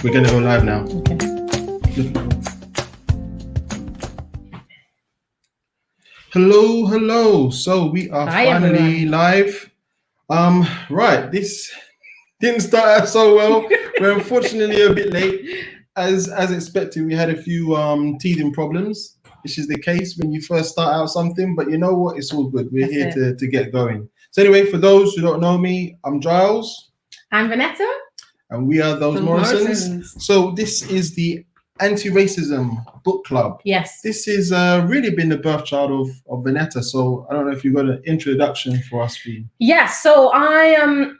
We're going to go live now. Okay. Hello. So we are finally everyone. live. Right, this didn't start out so well. We're unfortunately a bit late. As expected, we had a few teething problems, which is the case when you first start out something, but you know what? It's all good. We're here to get going. So anyway, for those who don't know me, I'm Giles. I'm Vanessa. And we are those Morrisons. So this is the Antiracism Book Club. Yes. This is really been the birth child of Vanessa. So I don't know if you've got an introduction for us. Yes. So I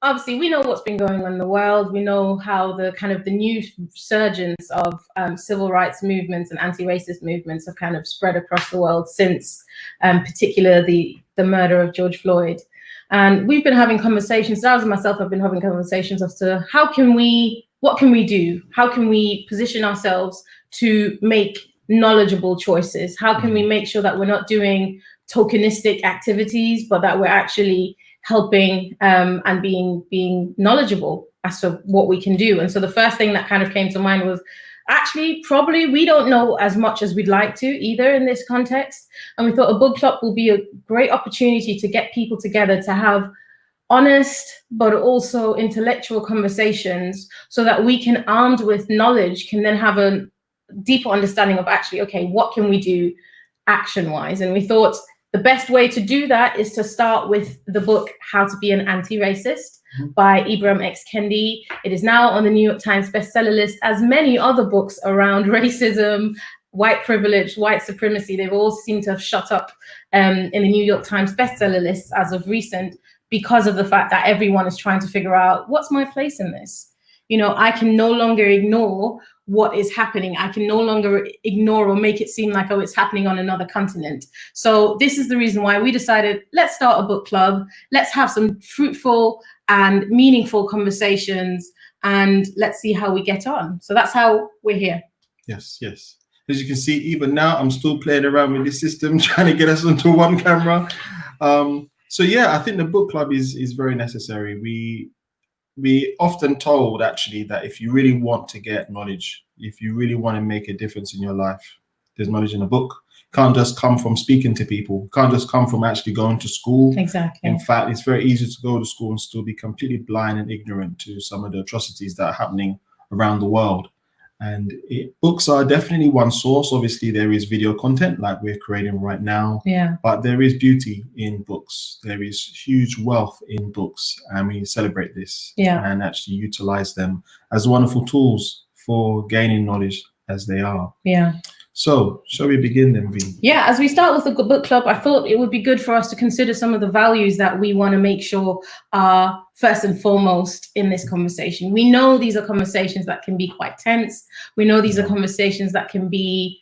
obviously we know what's been going on in the world. We know how the kind of the new resurgence of civil rights movements and anti-racist movements have kind of spread across the world since particularly the murder of George Floyd. And we've been having conversations, Giles and myself have been having conversations as to what can we do? How can we position ourselves to make knowledgeable choices? How can we make sure that we're not doing tokenistic activities, but that we're actually helping and being knowledgeable as to what we can do? And so the first thing that kind of came to mind was, actually, probably we don't know as much as we'd like to either in this context. And we thought a book club will be a great opportunity to get people together to have honest, but also intellectual conversations so that we can, armed with knowledge, can then have a deeper understanding of actually, okay, what can we do action-wise? And we thought the best way to do that is to start with the book, How to Be an Antiracist, by Ibram X Kendi. It is now on the New York Times bestseller list, as many other books around racism, white privilege, white supremacy. They've all seemed to have shot up in the New York Times bestseller list as of recent, because of the fact that everyone is trying to figure out, what's my place in this? You know, I can no longer ignore what is happening. I can no longer ignore or make it seem like, oh, it's happening on another continent. So this is the reason why we decided, let's start a book club. Let's have some fruitful and meaningful conversations, and let's see how we get on. So that's how we're here. Yes. As you can see, even now, I'm still playing around with this system, trying to get us onto one camera. So yeah, I think the book club is very necessary. We often told, actually, that if you really want to get knowledge, if you really want to make a difference in your life, there's knowledge in a book. Can't just come from speaking to people. Can't just come from actually going to school. Exactly. In fact, it's very easy to go to school and still be completely blind and ignorant to some of the atrocities that are happening around the world. And books are definitely one source. Obviously, there is video content like we're creating right now. Yeah. But there is beauty in books. There is huge wealth in books, and we celebrate this. Yeah. And actually utilize them as wonderful tools for gaining knowledge as they are. Yeah. So, shall we begin then, V? Yeah, as we start with the book club, I thought it would be good for us to consider some of the values that we want to make sure are first and foremost in this conversation. We know these are conversations that can be quite tense. We know these are conversations that can be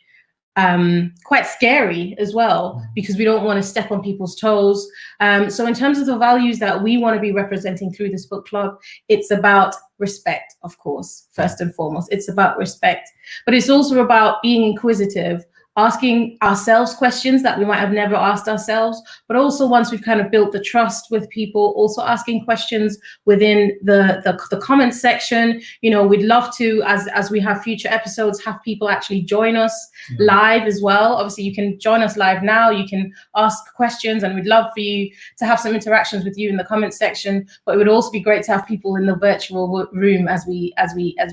quite scary as well, because we don't want to step on people's toes. So in terms of the values that we want to be representing through this book club, it's about respect, of course, first and foremost. It's about respect, but it's also about being inquisitive, asking ourselves questions that we might have never asked ourselves, but also once we've kind of built the trust with people, also asking questions within the comment section. You know, we'd love to, as we have future episodes, have people actually join us live as well. Obviously, you can join us live now. You can ask questions, and we'd love for you to have some interactions with you in the comment section. But it would also be great to have people in the virtual room as we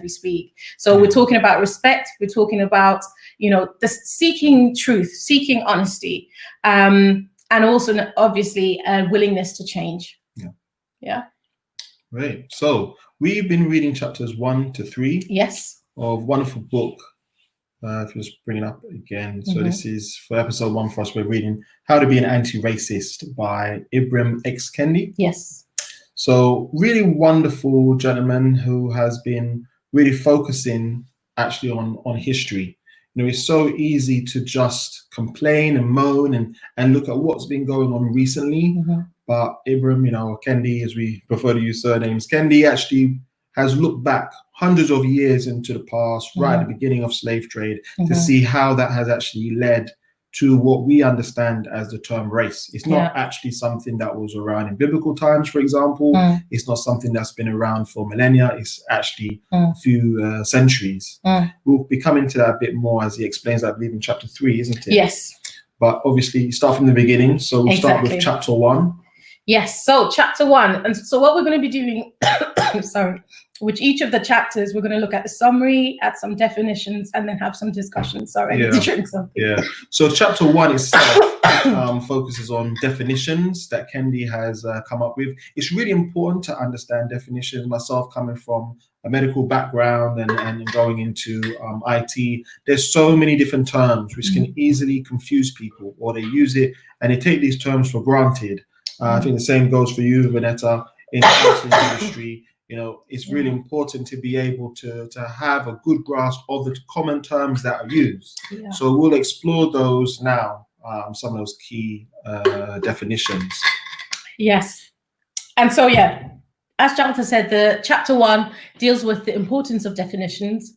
speak. So we're talking about respect. We're talking about, you know, the seeking truth, seeking honesty, and also obviously a willingness to change. Yeah. Right. So we've been reading chapters 1 to 3. Yes. Of wonderful book. If you just bring it up again. So this is for episode 1 for us. We're reading How to Be an Anti-Racist by Ibram X Kendi. Yes. So really wonderful gentleman who has been really focusing actually on history. You know, it's so easy to just complain and moan and look at what's been going on recently. But Ibram, you know, Kendi, as we prefer to use surnames, Kendi actually has looked back hundreds of years into the past, right at the beginning of slave trade, to see how that has actually led to what we understand as the term race. It's not actually something that was around in biblical times, for example. It's not something that's been around for millennia. It's actually a few centuries. We'll be coming to that a bit more as he explains, I believe, in chapter 3, isn't it? Yes. But obviously, you start from the beginning. So we'll start with chapter 1. Yes. So chapter 1. And so what we're going to be doing, sorry, with each of the chapters, we're going to look at the summary, at some definitions, and then have some discussion. Sorry, I need to drink something. Yeah. So chapter 1 itself focuses on definitions that Kendi has come up with. It's really important to understand definitions. Myself coming from a medical background and going into IT, there's so many different terms which can easily confuse people, or they use it and they take these terms for granted. I think the same goes for you, Vanetta, in the counseling industry. You know, it's really important to be able to have a good grasp of the common terms that are used. So we'll explore those now, some of those key definitions. Yes. And so, as Jonathan said, the chapter 1 deals with the importance of definitions,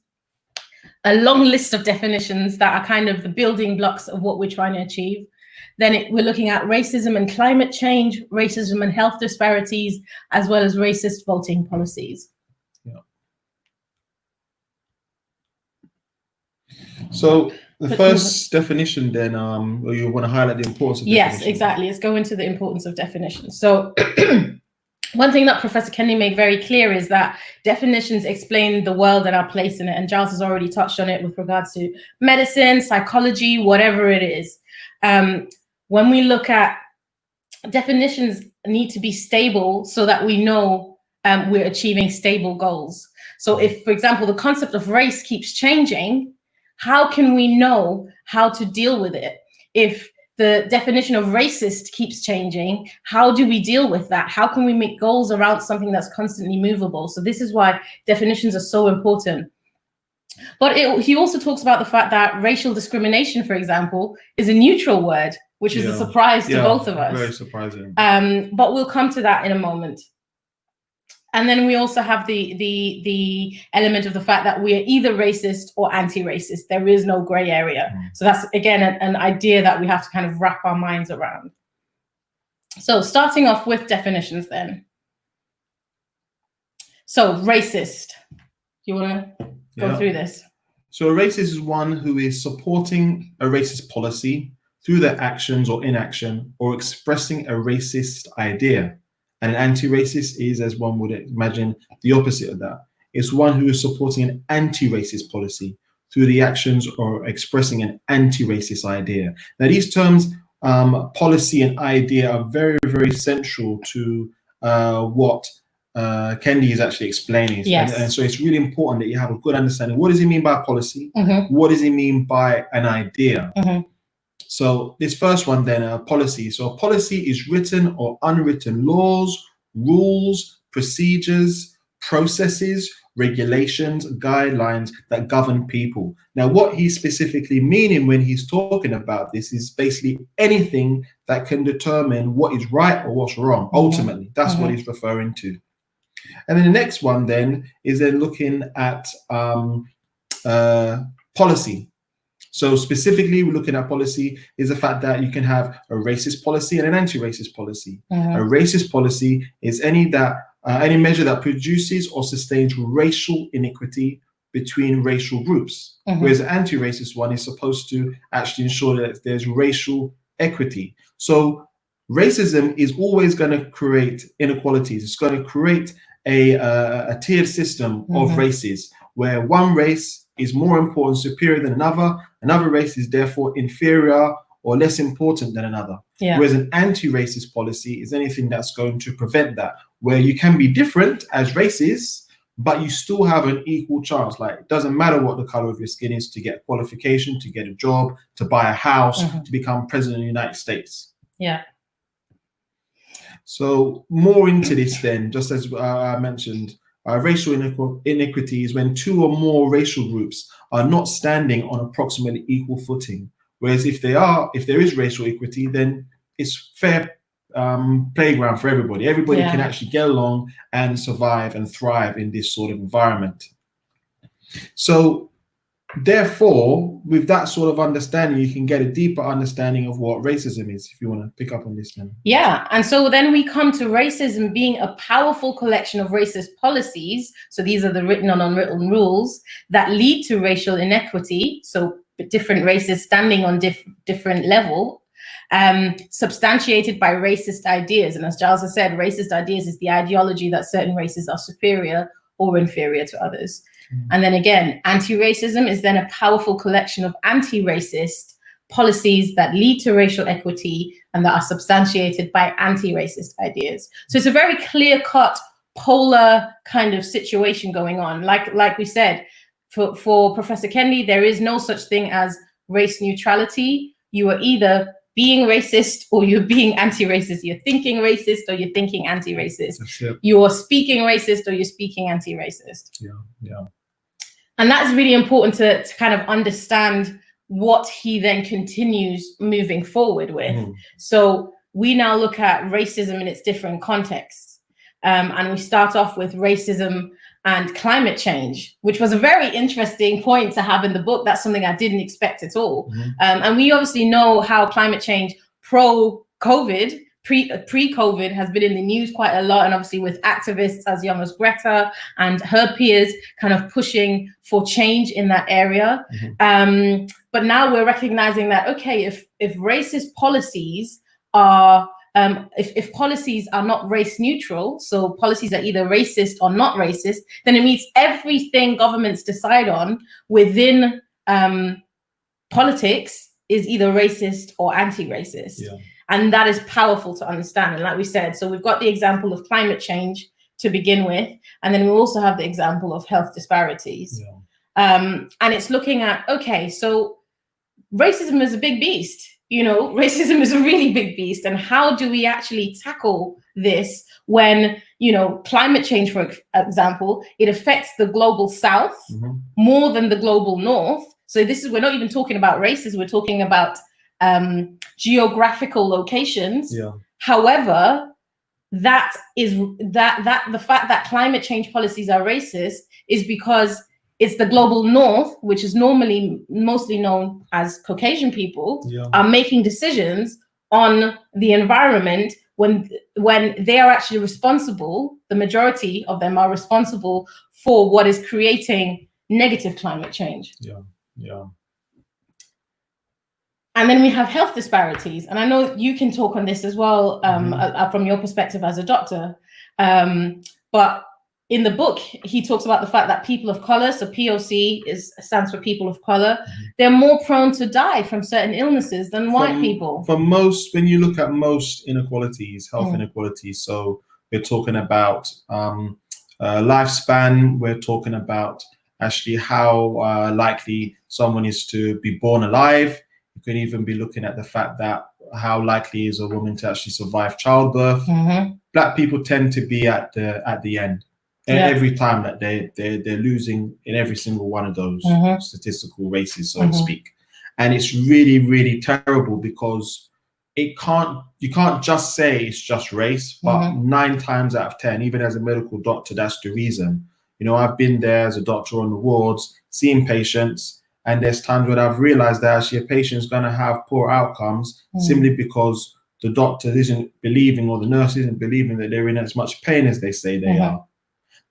a long list of definitions that are kind of the building blocks of what we're trying to achieve. Then we're looking at racism and climate change, racism and health disparities, as well as racist voting policies. So the first definition then, you want to highlight the importance of definition. Yes, exactly. Let's go into the importance of definition. So one thing that Professor Kendi made very clear is that definitions explain the world and our place in it. And Giles has already touched on it with regards to medicine, psychology, whatever it is. When we look at definitions, need to be stable so that we know we're achieving stable goals. So if, for example, the concept of race keeps changing, how can we know how to deal with it? If the definition of racist keeps changing, how do we deal with that? How can we make goals around something that's constantly movable? So this is why definitions are so important. But he also talks about the fact that racial discrimination, for example, is a neutral word, which is a surprise to both of us. Very surprising. But we'll come to that in a moment. And then we also have the element of the fact that we are either racist or anti-racist. There is no gray area. So that's, again, an idea that we have to kind of wrap our minds around. So starting off with definitions then. So racist. You want to go through this? So a racist is one who is supporting a racist policy through their actions or inaction, or expressing a racist idea. And an anti-racist is, as one would imagine, the opposite of that. It's one who is supporting an anti-racist policy through the actions or expressing an anti-racist idea. Now, these terms, policy and idea, are very, very central to what Kendi is actually explaining. Yes. And so it's really important that you have a good understanding. What does he mean by policy? What does he mean by an idea? So this first one then, policy. So a policy is written or unwritten laws, rules, procedures, processes, regulations, guidelines that govern people. Now, what he's specifically meaning when he's talking about this is basically anything that can determine what is right or what's wrong. Ultimately, that's what he's referring to. And then the next one then is then looking at policy. So specifically, we're looking at policy is the fact that you can have a racist policy and an anti-racist policy. A racist policy is any measure that produces or sustains racial inequity between racial groups, whereas the anti-racist one is supposed to actually ensure that there's racial equity. So racism is always going to create inequalities. It's going to create a tiered system of races, where one race is more important, superior than another race is therefore inferior or less important than another. Whereas an anti-racist policy is anything that's going to prevent that, where you can be different as races, but you still have an equal chance. Like, it doesn't matter what the color of your skin is to get qualification, to get a job, to buy a house, to become president of the United States. So more into this then, just as I mentioned, racial inequity is when two or more racial groups are not standing on approximately equal footing. Whereas if there is racial equity, then it's fair playground for everybody. Everybody can actually get along and survive and thrive in this sort of environment. So therefore, with that sort of understanding, you can get a deeper understanding of what racism is, if you want to pick up on this then. Yeah, and so then we come to racism being a powerful collection of racist policies. So these are the written and unwritten rules that lead to racial inequity. So different races standing on different level, substantiated by racist ideas. And as Giles has said, racist ideas is the ideology that certain races are superior or inferior to others. And then again, anti-racism is then a powerful collection of anti-racist policies that lead to racial equity and that are substantiated by anti-racist ideas. So it's a very clear-cut, polar kind of situation going on. Like we said, for Professor Kendi, there is no such thing as race neutrality. You are either being racist or you're being anti-racist. You're thinking racist or you're thinking anti-racist. You're speaking racist or you're speaking anti-racist. Yeah. And that's really important to kind of understand what he then continues moving forward with. So we now look at racism in its different contexts. And we start off with racism and climate change, which was a very interesting point to have in the book. That's something I didn't expect at all. And we obviously know how climate change pro-COVID, pre-COVID has been in the news quite a lot, and obviously with activists as young as Greta and her peers kind of pushing for change in that area. But now we're recognizing that, okay, if racist policies are, if policies are not race neutral, so policies are either racist or not racist, then it means everything governments decide on within politics is either racist or anti-racist. And that is powerful to understand. And like we said, so we've got the example of climate change to begin with, and then we also have the example of health disparities. And it's looking at, okay, so racism is a big beast. You know, racism is a really big beast. And how do we actually tackle this when, you know, climate change, for example, it affects the global south more than the global north. So this is, we're not even talking about races, we're talking about geographical locations. However, that is the fact that climate change policies are racist is because it's the global north, which is normally mostly known as Caucasian people, are making decisions on the environment when they are actually responsible, the majority of them are responsible for what is creating negative climate change. And then we have health disparities. And I know you can talk on this as well from your perspective as a doctor. But in the book, he talks about the fact that people of color, so POC stands for people of color, they're more prone to die from certain illnesses than white people. For most, when you look at most inequalities, health inequalities, so we're talking about lifespan, we're talking about actually how likely someone is to be born alive. You can even be looking at the fact that how likely is a woman to actually survive childbirth. Black people tend to be at the end. Every time that they're losing in every single one of those statistical races, so to speak. And it's really, really terrible because you can't just say it's just race, but 9 times out of 10, even as a medical doctor, that's the reason. You know, I've been there as a doctor on the wards, seeing patients, and there's times when I've realized that actually a patient's going to have poor outcomes simply because the doctor isn't believing, or the nurse isn't believing, that they're in as much pain as they say they are.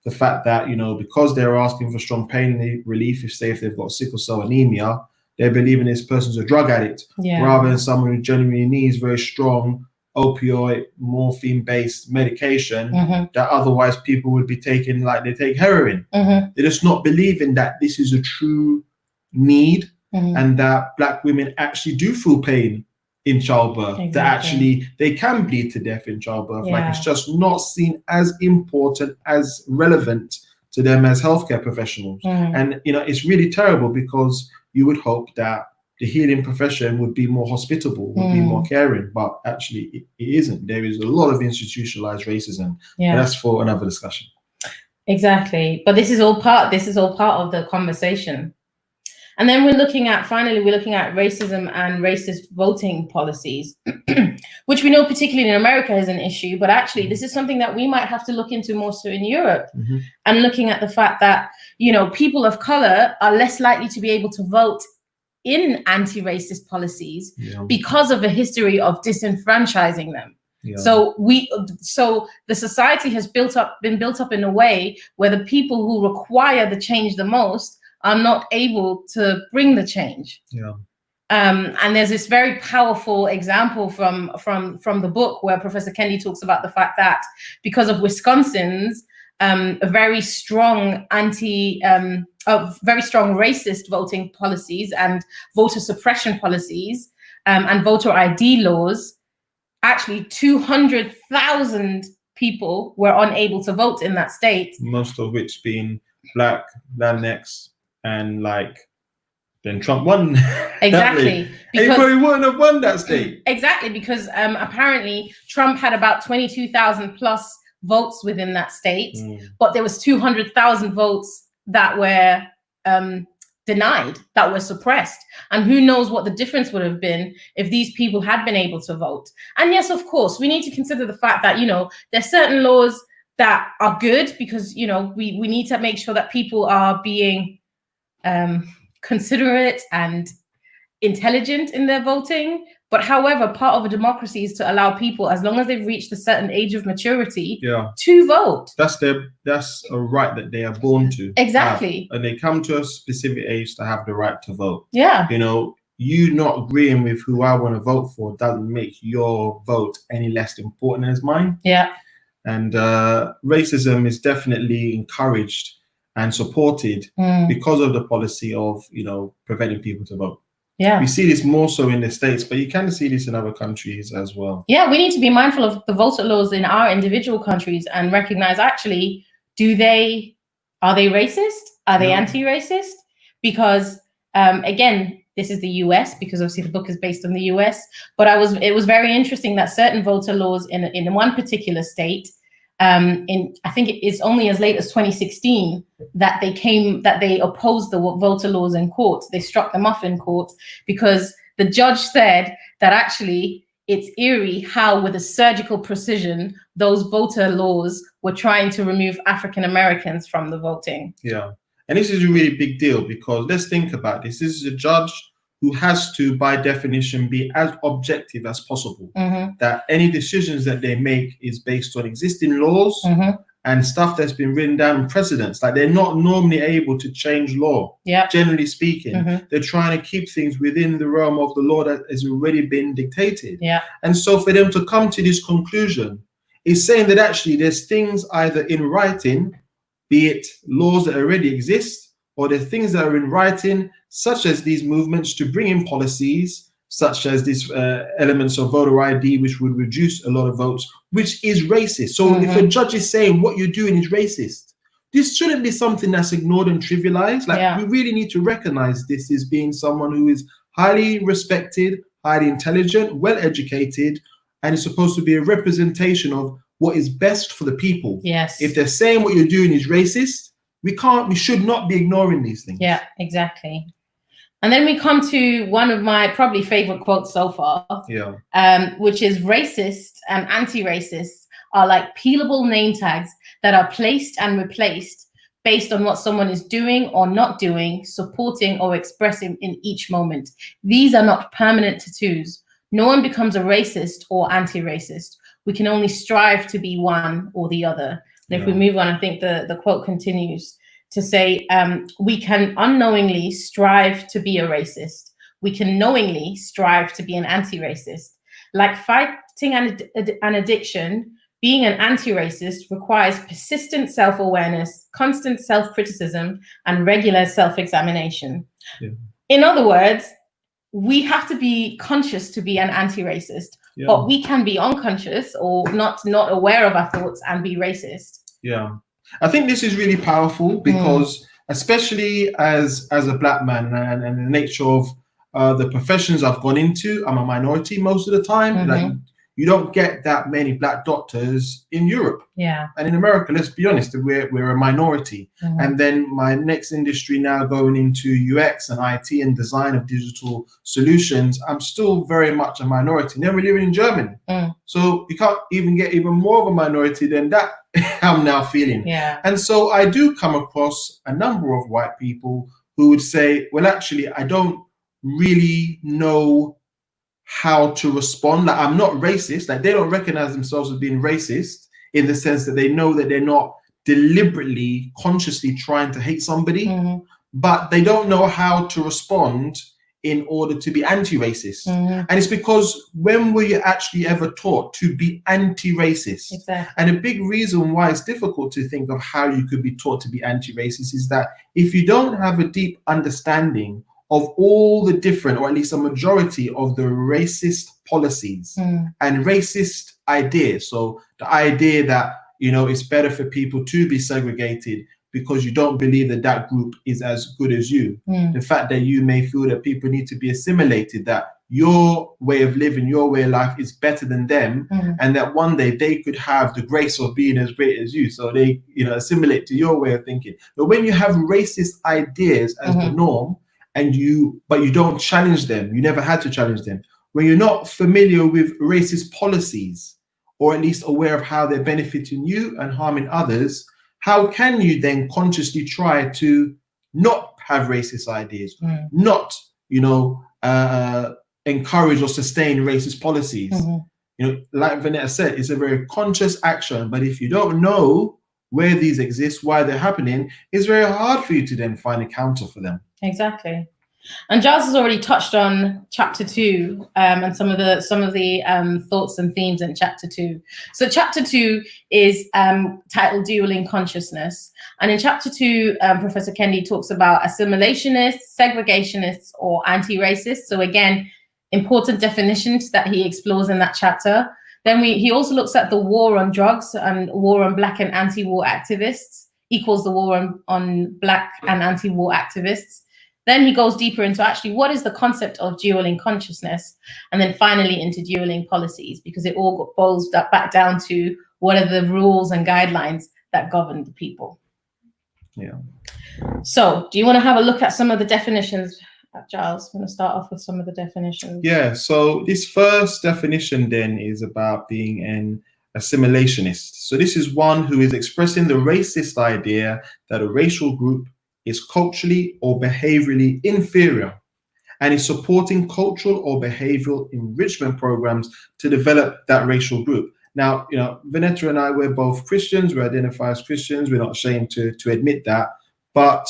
The fact that, you know, because they're asking for strong pain relief, if they've got sickle cell anemia, they're believing this person's a drug addict, rather than someone who genuinely needs very strong opioid, morphine-based medication that otherwise people would be taking like they take heroin. They're just not believing that this is a true need and that Black women actually do feel pain in childbirth, that actually they can bleed to death in childbirth. Like, it's just not seen as important, as relevant to them as healthcare professionals. And, you know, it's really terrible because you would hope that the healing profession would be more hospitable, would be more caring, but actually it isn't. There is a lot of institutionalized racism. But that's for another discussion. Exactly. But this is all part of the conversation. And then finally, we're looking at racism and racist voting policies, which we know particularly in America is an issue, but actually this is something that we might have to look into more so in Europe, and looking at the fact that, you know, people of color are less likely to be able to vote in anti-racist policies because of a history of disenfranchising them. So the society has been built up in a way where the people who require the change the most are not able to bring the change. And there's this very powerful example from the book where Professor Kendi talks about the fact that because of Wisconsin's very strong racist voting policies and voter suppression policies and voter ID laws, actually 200,000 people were unable to vote in that state. Most of which being Black, Latinx, and then Trump won. Exactly. And he probably wouldn't have won that state. Exactly, because apparently Trump had about 22,000 plus votes within that state, but there was 200,000 votes that were denied, that were suppressed. And who knows what the difference would have been if these people had been able to vote. And yes, of course, we need to consider the fact that, you know, there's certain laws that are good because, you know, we need to make sure that people are being considerate and intelligent in their voting. But however, part of a democracy is to allow people, as long as they've reached a certain age of maturity, to vote. That's a right that they are born to. Exactly. And they come to a specific age to have the right to vote. Yeah. You know, you not agreeing with who I want to vote for doesn't make your vote any less important as mine. Yeah. And racism is definitely encouraged and supported because of the policy of, you know, preventing people to vote. Yeah. We see this more so in the States, but you can see this in other countries as well. Yeah, we need to be mindful of the voter laws in our individual countries and recognize, actually, are they racist? Are they anti-racist? Because again, this is the US, because obviously the book is based on the US, but it was very interesting that certain voter laws in one particular state, I think it's only as late as 2016 that they opposed the voter laws in court. They struck them off in court because the judge said that actually it's eerie how, with a surgical precision, those voter laws were trying to remove African Americans from the voting. Yeah, and this is a really big deal because let's think about this. This is a judge who has to, by definition, be as objective as possible. That any decisions that they make is based on existing laws and stuff that's been written down in precedents. Like, they're not normally able to change law, generally speaking. They're trying to keep things within the realm of the law that has already been dictated. Yeah. And so for them to come to this conclusion is saying that actually there's things either in writing, be it laws that already exist, or the things that are in writing, such as these movements to bring in policies, such as these elements of voter ID, which would reduce a lot of votes, which is racist. So if a judge is saying what you're doing is racist, this shouldn't be something that's ignored and trivialized. Like, we really need to recognize this as being someone who is highly respected, highly intelligent, well-educated, and is supposed to be a representation of what is best for the people. Yes. If they're saying what you're doing is racist, we should not be ignoring these things. Yeah, exactly. And then we come to one of my probably favorite quotes so far, which is, racist and anti-racist are like peelable name tags that are placed and replaced based on what someone is doing or not doing, supporting or expressing in each moment. These are not permanent tattoos. No one becomes a racist or anti-racist. We can only strive to be one or the other. And if we move on, I think the quote continues to say, we can unknowingly strive to be a racist. We can knowingly strive to be an anti-racist. Like fighting an addiction, being an anti-racist requires persistent self-awareness, constant self-criticism, and regular self-examination. Yeah. In other words, we have to be conscious to be an anti-racist, but we can be unconscious or not aware of our thoughts and be racist. Yeah, I think this is really powerful because especially as a Black man and the nature of the professions I've gone into, I'm a minority most of the time. Like, you don't get that many black doctors in Europe. Yeah. And in America, let's be honest, we're a minority. And then my next industry now going into UX and IT and design of digital solutions, I'm still very much a minority. And then we're living in Germany. So you can't even get even more of a minority than that I'm now feeling. Yeah. And so I do come across a number of white people who would say, well, actually, I don't really know how to respond. Like, I'm not racist. Like, they don't recognize themselves as being racist in the sense that they know that they're not deliberately, consciously trying to hate somebody, but they don't know how to respond in order to be anti-racist. And it's because when were you actually ever taught to be anti-racist? Exactly. And a big reason why it's difficult to think of how you could be taught to be anti-racist is that if you don't have a deep understanding of all the different, or at least a majority of the racist policies and racist ideas, so the idea that, you know, it's better for people to be segregated because you don't believe that that group is as good as you. The fact that you may feel that people need to be assimilated, that your way of living, your way of life is better than them, and that one day they could have the grace of being as great as you. So they, you know, assimilate to your way of thinking. But when you have racist ideas as the norm, and but you don't challenge them, you never had to challenge them. When you're not familiar with racist policies, or at least aware of how they're benefiting you and harming others, how can you then consciously try to not have racist ideas, not, you know, encourage or sustain racist policies? You know, like Vanessa said, it's a very conscious action, but if you don't know where these exist, why they're happening, it's very hard for you to then find a counter for them. Exactly. And Giles has already touched on chapter 2 and some of the thoughts and themes in chapter 2. So chapter 2 is titled Dueling Consciousness. And in chapter 2, Professor Kendi talks about assimilationists, segregationists, or anti-racists. So again, important definitions that he explores in that chapter. Then he also looks at the war on drugs and war on Black and anti-war activists equals the war on Black and anti-war activists. Then he goes deeper into actually what is the concept of dueling consciousness, and then finally into dueling policies, because it all boils back down to what are the rules and guidelines that govern the people. Yeah. So do you want to have a look at some of the definitions, Giles? I'm going to start off with some of the definitions. Yeah, so this first definition then is about being an assimilationist. So this is one who is expressing the racist idea that a racial group is culturally or behaviorally inferior and is supporting cultural or behavioral enrichment programs to develop that racial group. Now, you know, Vanessa and I, we're both Christians, we identify as Christians, we're not ashamed to admit that. But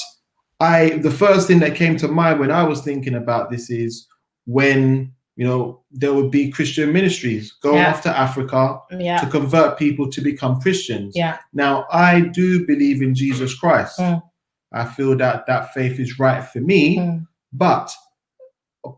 the first thing that came to mind when I was thinking about this is when, you know, there would be Christian ministries going off to Africa to convert people to become Christians. Now, I do believe in Jesus Christ. I feel that that faith is right for me, but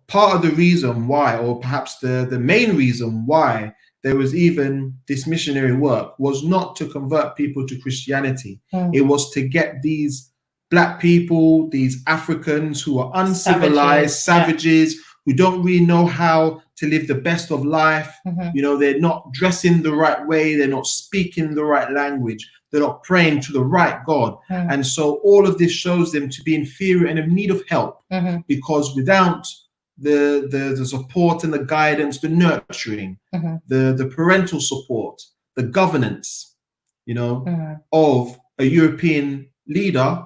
part of the reason why, or perhaps the main reason why there was even this missionary work was not to convert people to Christianity. It was to get these Black people, these Africans who are uncivilized, savages who don't really know how to live the best of life. You know, they're not dressing the right way, they're not speaking the right language, they're not praying to the right God. And so all of this shows them to be inferior and in need of help, because without the support and the guidance, the nurturing, the parental support, the governance, you know, of a European leader,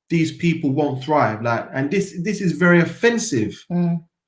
these people won't thrive. Like, and this is very offensive.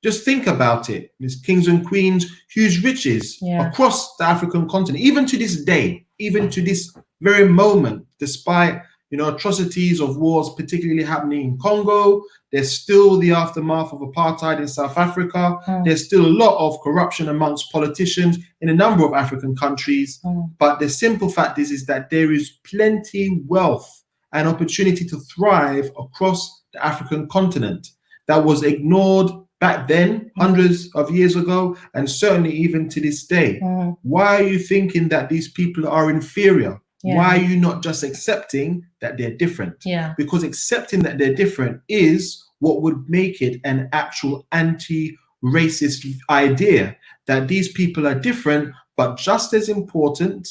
Just think about it. These kings and queens, huge riches across the African continent, even to this day, even to this very moment, despite, you know, atrocities of wars, particularly happening in Congo. There's still the aftermath of apartheid in South Africa. There's still a lot of corruption amongst politicians in a number of African countries. But the simple fact is that there is plenty wealth and opportunity to thrive across the African continent that was ignored back then, hundreds of years ago, and certainly even to this day. Why are you thinking that these people are inferior? Why are you not just accepting that they're different? Because accepting that they're different is what would make it an actual anti-racist idea, that these people are different, but just as important,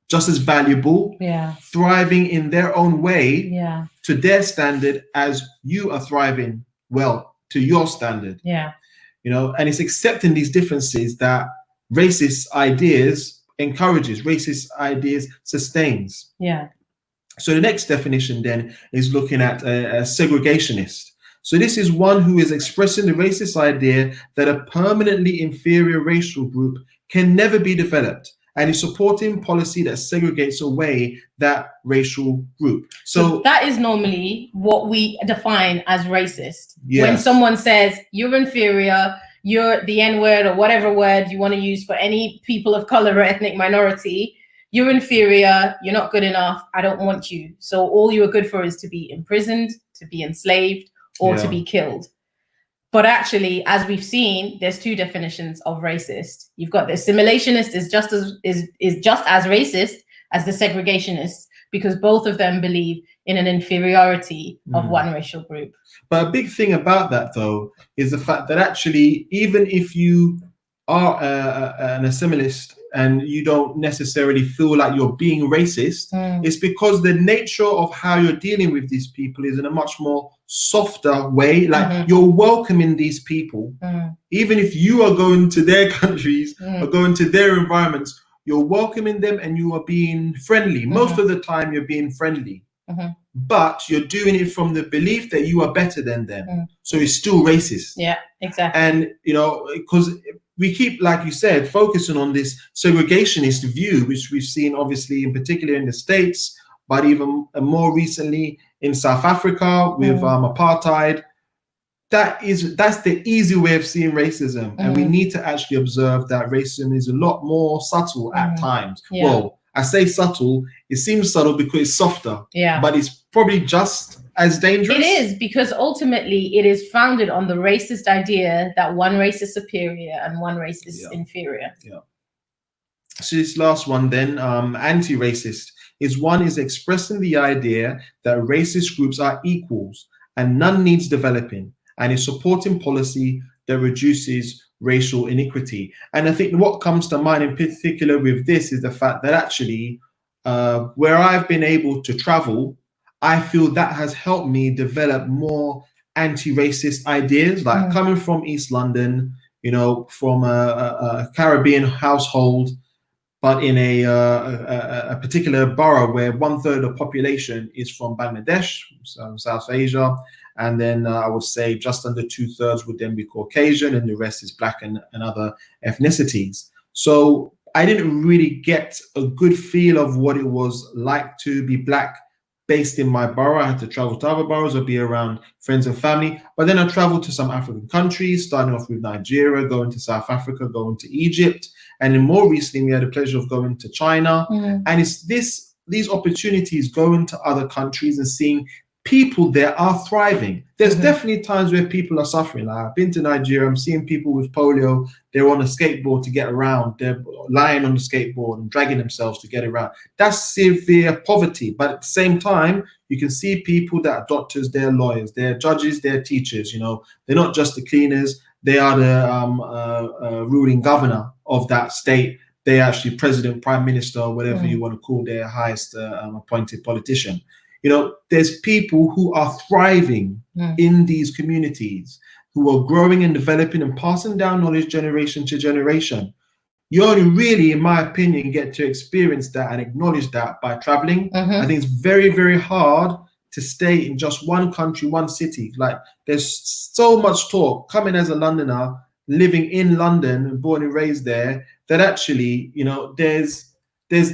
just as valuable, thriving in their own way to their standard as you are thriving well to your standard. You know, and it's accepting these differences that racist ideas encourages, racist ideas sustains. So the next definition then is looking at a segregationist. So this is one who is expressing the racist idea that a permanently inferior racial group can never be developed, and is supporting policy that segregates away that racial group. So that is normally what we define as racist. Yes. When someone says you're inferior, you're the N-word or whatever word you want to use for any people of color or ethnic minority, you're inferior, you're not good enough, I don't want you. So all you are good for is to be imprisoned, to be enslaved, or to be killed. But actually, as we've seen, there's two definitions of racist. You've got the assimilationist is just as racist as the segregationist, because both of them believe in an inferiority of one racial group. But a big thing about that, though, is the fact that actually, even if you are an assimilist and you don't necessarily feel like you're being racist, it's because the nature of how you're dealing with these people is in a much more softer way. Like you're welcoming these people, even if you are going to their countries or going to their environments, you're welcoming them and you are being friendly. Most of the time you're being friendly, but you're doing it from the belief that you are better than them. So it's still racist. Yeah, exactly. And, you know, because we keep, like you said, focusing on this segregationist view, which we've seen obviously in particular in the States, but even more recently in South Africa with apartheid. That's the easy way of seeing racism. And we need to actually observe that racism is a lot more subtle at times. Well, I say subtle, it seems subtle because it's softer, but it's probably just as dangerous. It is, because ultimately it is founded on the racist idea that one race is superior and one race is inferior. So this last one then, anti-racist, is expressing the idea that racist groups are equals and none needs developing, and is supporting policy that reduces racial inequity. And I think what comes to mind in particular with this is the fact that actually where I've been able to travel, I feel that has helped me develop more anti-racist ideas, like coming from East London, you know, from a Caribbean household, but in a particular borough where 1/3 of the population is from Bangladesh, South Asia. And then I would say just under 2/3 would then be Caucasian, and the rest is Black and other ethnicities. So I didn't really get a good feel of what it was like to be Black based in my borough. I had to travel to other boroughs or be around friends and family. But then I traveled to some African countries, starting off with Nigeria, going to South Africa, going to Egypt. And then more recently, we had the pleasure of going to China. And it's these opportunities going to other countries and seeing people there are thriving. There's definitely times where people are suffering. Like I've been to Nigeria, I'm seeing people with polio, they're on a skateboard to get around, they're lying on the skateboard and dragging themselves to get around. That's severe poverty. But at the same time, you can see people that are doctors, they're lawyers, they're judges, they're teachers, you know, they're not just the cleaners, they are the ruling governor of that state. They're actually president, prime minister, or whatever you want to call their highest appointed politician. You know, there's people who are thriving in these communities, who are growing and developing and passing down knowledge generation to generation. You only really, in my opinion, get to experience that and acknowledge that by traveling. I think it's very, very hard to stay in just one country, one city. Like there's so much talk coming as a Londoner, living in London and born and raised there, that actually, you know, there's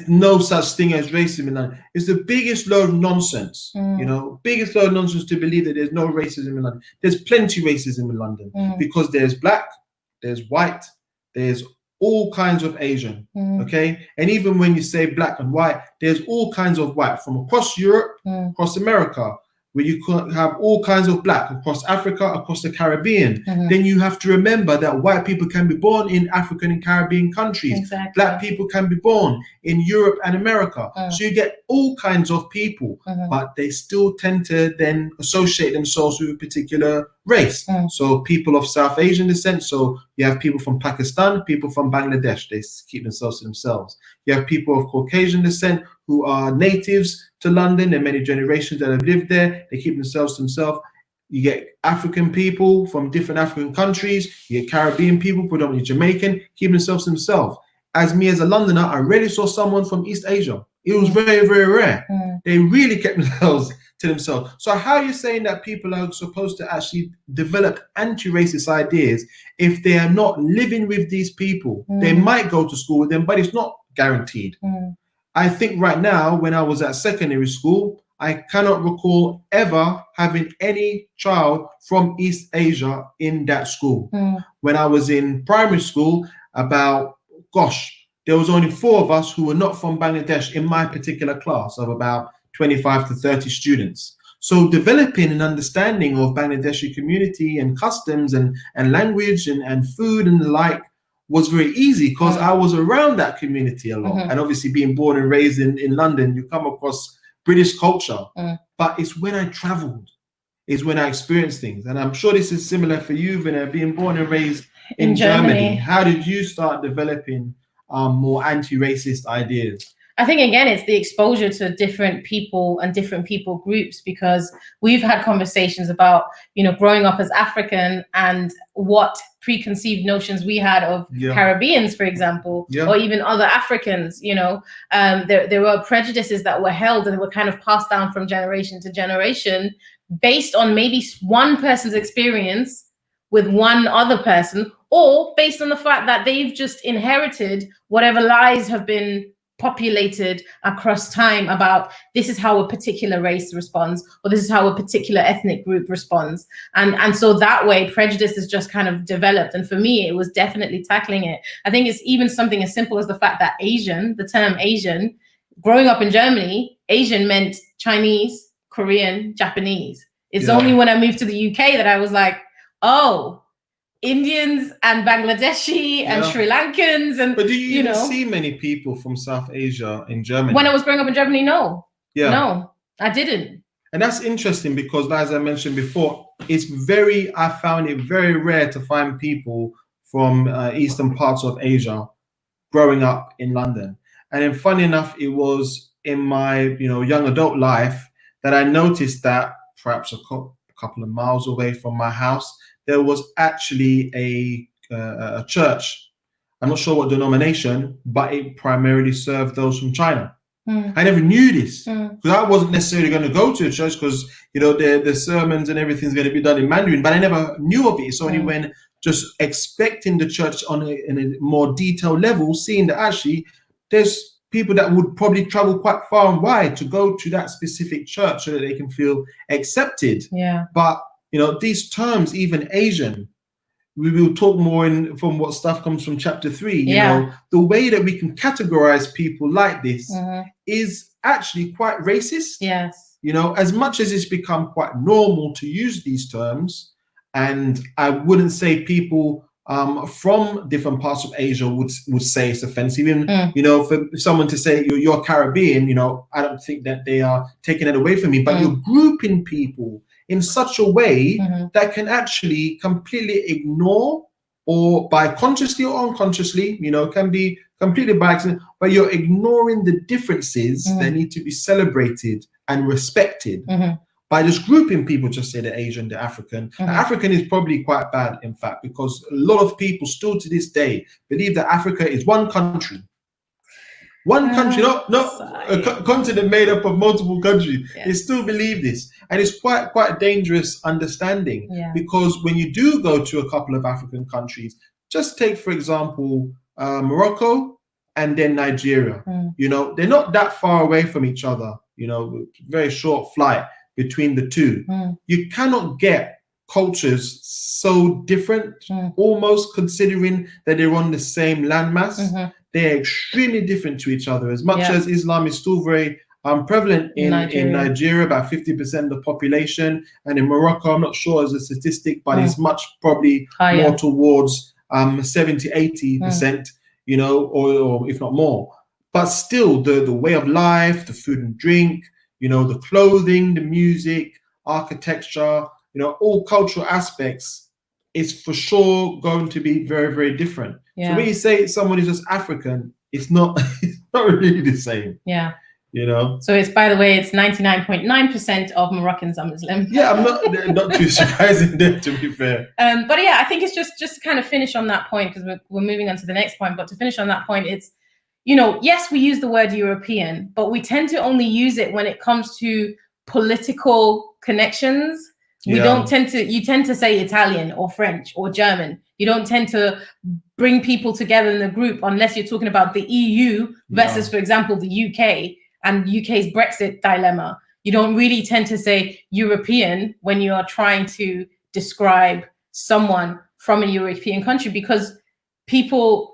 no such thing as racism in London. It's the biggest load of nonsense, you know, biggest load of nonsense to believe that there's no racism in London. There's plenty of racism in London because there's Black, there's white, there's all kinds of Asian, okay? And even when you say Black and white, there's all kinds of white from across Europe, across America, where you could have all kinds of Black across Africa, across the Caribbean. Then you have to remember that white people can be born in African and Caribbean countries. Black people can be born in Europe and America. So you get all kinds of people, but they still tend to then associate themselves with a particular race. So people of South Asian descent. So you have people from Pakistan, people from Bangladesh. They keep themselves to themselves. You have people of Caucasian descent who are natives to London. There are many generations that have lived there. They keep themselves to themselves. You get African people from different African countries. You get Caribbean people, predominantly Jamaican, keep themselves to themselves. As me as a Londoner, I rarely saw someone from East Asia. It was very, very rare. They really kept themselves to themselves. So how are you saying that people are supposed to actually develop anti-racist ideas if they are not living with these people? They might go to school with them, but it's not guaranteed. I think right now, when I was at secondary school, I cannot recall ever having any child from East Asia in that school. When I was in primary school, there was only 4 of us who were not from Bangladesh in my particular class of about 25 to 30 students. So developing an understanding of Bangladeshi community and customs and language and food and the like was very easy because I was around that community a lot. And obviously being born and raised in London, you come across British culture. But it's when I traveled, is when I experienced things. And I'm sure this is similar for you, Vinay, being born and raised in Germany. How did you start developing more anti-racist ideas? I think, again, it's the exposure to different people and different people groups, because we've had conversations about, growing up as African and what preconceived notions we had of Caribbeans, for example, or even other Africans. There were prejudices that were held and were kind of passed down from generation to generation based on maybe one person's experience with one other person, or based on the fact that they've just inherited whatever lies have been populated across time about this is how a particular race responds, or this is how a particular ethnic group responds. And so that way prejudice is just kind of developed. And for me, it was definitely tackling it. I think it's even something as simple as the fact that Asian, the term Asian, growing up in Germany, Asian meant Chinese, Korean, Japanese. It's only when I moved to the UK that I was like, oh, Indians and Bangladeshi and Sri Lankans. But do you even see many people from South Asia in Germany? When I was growing up in Germany, no. No, I didn't. And that's interesting because, as I mentioned before, I found it very rare to find people from eastern parts of Asia growing up in London. And then funny enough, it was in my young adult life that I noticed that perhaps a couple of miles away from my house, there was actually a church. I'm not sure what denomination, but it primarily served those from China. I never knew this because I wasn't necessarily going to go to a church because the sermons and everything's going to be done in Mandarin, but I never knew of it. So only when just expecting the church in a more detailed level, seeing that actually there's people that would probably travel quite far and wide to go to that specific church so that they can feel accepted. But these terms, even Asian, we will talk more from what stuff comes from chapter 3. The way that we can categorize people like this is actually quite racist. As much as it's become quite normal to use these terms, and I wouldn't say people from different parts of Asia would say it's offensive. Even for someone to say you're Caribbean, I don't think that they are taking it away from me. But you're grouping people in such a way that can actually completely ignore, or by consciously or unconsciously, can be completely by accident, but you're ignoring the differences that need to be celebrated and respected. By just grouping people, just say the Asian, the African. The African is probably quite bad, in fact, because a lot of people still to this day believe that Africa is one country. One country, not a continent made up of multiple countries. They still believe this. And it's quite a dangerous understanding because when you do go to a couple of African countries, just take, for example, Morocco and then Nigeria. They're not that far away from each other, very short flight between the two. You cannot get cultures so different, almost considering that they're on the same landmass. They're extremely different to each other. As much as Islam is still very prevalent in Nigeria, about 50% of the population, and in Morocco, I'm not sure as a statistic, but it's much probably more towards 70-80%, or if not more. But still, the way of life, the food and drink, the clothing, the music, architecture, you know, all cultural aspects, it's for sure going to be very, very different. Yeah. So when you say someone is just African, it's not it's not really the same. Yeah. You know. So it's, by the way, it's 99.9% of Moroccans are Muslim. Yeah, I'm not too surprising there, to be fair. But yeah, I think it's just to kind of finish on that point, because we're moving on to the next point. But to finish on that point, it's, you know, yes, we use the word European, but we tend to only use it when it comes to political connections. We don't tend to, you tend to say Italian or French or German. You don't tend to bring people together in a group unless you're talking about the EU versus, for example, the UK and UK's Brexit dilemma. You don't really tend to say European when you are trying to describe someone from a European country, because people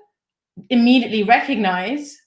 immediately recognize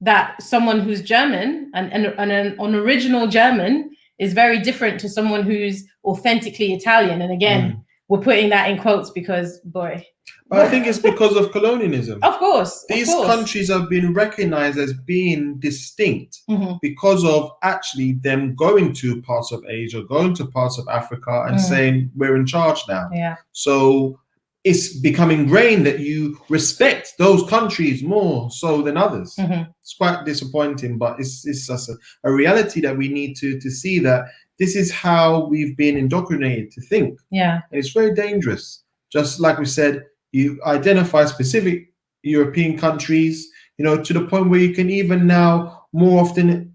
that someone who's German and an original German is very different to someone who's authentically Italian. And again, we're putting that in quotes because, boy. But I think it's because of colonialism. Of course. These countries have been recognized as being distinct because of actually them going to parts of Asia, going to parts of Africa and saying, we're in charge now. Yeah. So it's become ingrained that you respect those countries more so than others. It's quite disappointing, but it's just a reality that we need to see, that this is how we've been indoctrinated to think. Yeah. And it's very dangerous. Just like we said, you identify specific European countries, you know, to the point where you can even now more often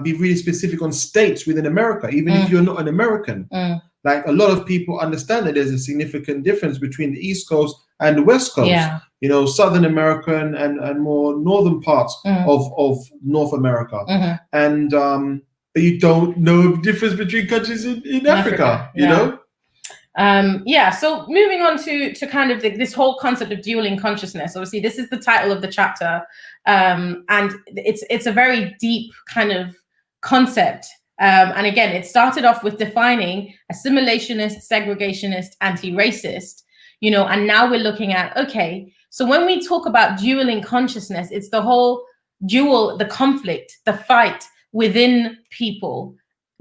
be really specific on states within America, even if you're not an American. Like, a lot of people understand that there's a significant difference between the East Coast and the West Coast. Yeah. You know, Southern American and more northern parts of North America. And you don't know the difference between countries in Africa, you know? Yeah, so moving on to kind of this whole concept of dueling consciousness. Obviously, this is the title of the chapter, and it's a very deep kind of concept. And again, it started off with defining assimilationist, segregationist, anti-racist, you know, and now we're looking at, okay, so when we talk about dueling consciousness, it's the whole duel, the conflict, the fight within people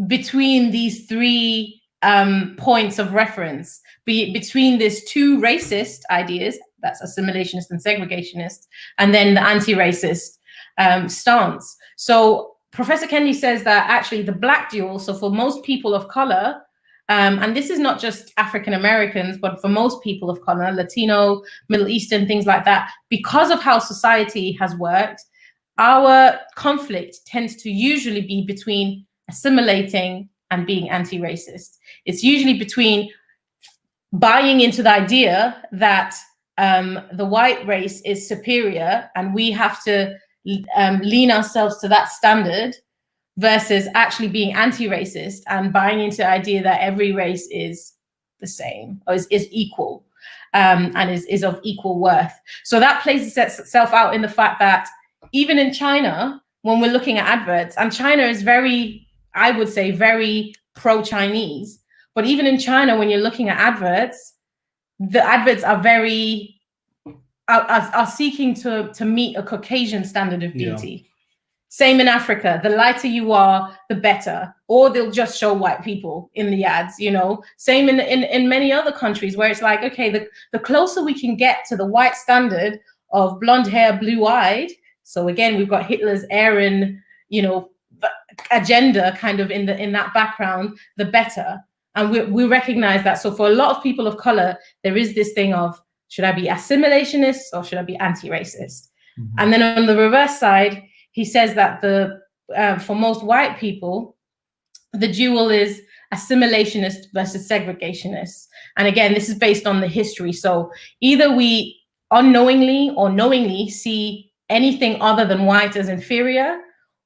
between these three points of reference, between these two racist ideas, that's assimilationist and segregationist, and then the anti-racist stance. So Professor Kendi says that actually the black duel, so for most people of color, and this is not just African Americans, but for most people of color, Latino, Middle Eastern, things like that, because of how society has worked, our conflict tends to usually be between assimilating and being anti-racist. It's usually between buying into the idea that the white race is superior and we have to lean ourselves to that standard, versus actually being anti-racist and buying into the idea that every race is the same or is equal and is of equal worth. So that plays itself out in the fact that even in China, when we're looking at adverts, and China is very, I would say, very pro-Chinese, but even in China, when you're looking at adverts, the adverts are very, are seeking to meet a Caucasian standard of beauty. Yeah. Same in Africa, the lighter you are, the better, or they'll just show white people in the ads, you know. Same in many other countries where it's like, okay, the closer we can get to the white standard of blonde hair, blue-eyed, so again, we've got Hitler's Aryan, you know, agenda kind of in that background, the better. And we recognize that. So for a lot of people of color, there is this thing of, should I be assimilationist or should I be anti-racist? Mm-hmm. And then on the reverse side, he says that for most white people, the duel is assimilationist versus segregationist. And again, this is based on the history. So either we unknowingly or knowingly see anything other than white as inferior,